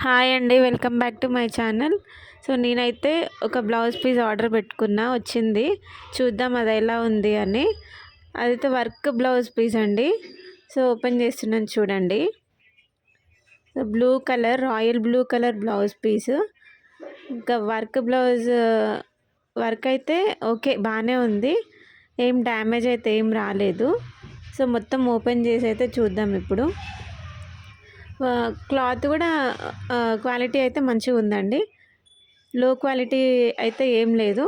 Hi అండి, welcome back to my channel. So నేనైతే ఒక బ్లౌజ్ పీస్ ఆర్డర్ పెట్టుకున్నా, వచ్చింది. చూద్దాం అది ఎలా ఉంది అని. అదైతే వర్క్ బ్లౌజ్ పీస్ అండి. సో ఓపెన్ చేస్తున్నాను చూడండి. So blue colour, royal blue colour blouse piece. ఇంకా వర్క్ అయితే ఓకే, బాగానే ఉంది. ఏం డ్యామేజ్ అయితే ఏం రాలేదు. సో మొత్తం ఓపెన్ చేసి అయితే చూద్దాం ఇప్పుడు. క్లాత్ కూడా క్వాలిటీ అయితే మంచిగా ఉందండి. లో క్వాలిటీ అయితే ఏం లేదు.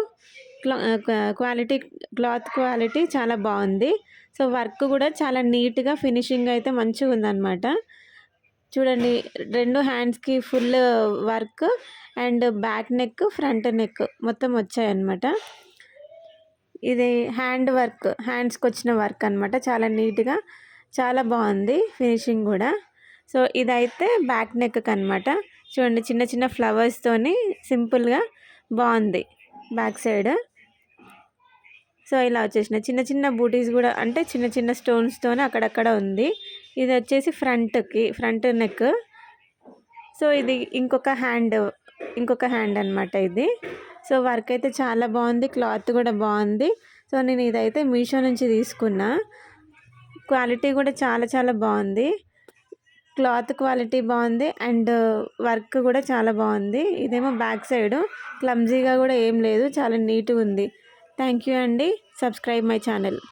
క్లాత్ క్వాలిటీ చాలా బాగుంది. సో వర్క్ కూడా చాలా నీట్గా ఫినిషింగ్ అయితే మంచిగా ఉందన్నమాట. చూడండి, 2 హ్యాండ్స్కి full work and back neck, front neck మొత్తం వచ్చాయన్నమాట. ఇది హ్యాండ్స్కి వచ్చిన వర్క్ అనమాట. చాలా నీట్గా, చాలా బాగుంది ఫినిషింగ్ కూడా. సో ఇదైతే బ్యాక్ నెక్ అనమాట. చూడండి, చిన్న చిన్న ఫ్లవర్స్తోని సింపుల్గా బాగుంది బ్యాక్ సైడ్. సో ఇలా వచ్చేసిన చిన్న చిన్న బూటీస్ కూడా, అంటే చిన్న చిన్న స్టోన్స్తోనే అక్కడక్కడ ఉంది. ఇది వచ్చేసి ఫ్రంట్ నెక్. సో ఇది ఇంకొక హ్యాండ్ అనమాట ఇది. సో వర్క్ అయితే చాలా బాగుంది, క్లాత్ కూడా బాగుంది. సో నేను ఇదైతే మీషో నుంచి తీసుకున్నా. క్వాలిటీ కూడా చాలా చాలా బాగుంది. క్లాత్ క్వాలిటీ బాగుంది అండ్ వర్క్ కూడా చాలా బాగుంది. ఇదేమో బ్యాక్ సైడ్, క్లమ్జీగా కూడా ఏం లేదు, చాలా నీట్గా ఉంది. థ్యాంక్ యూ అండి. Subscribe my channel.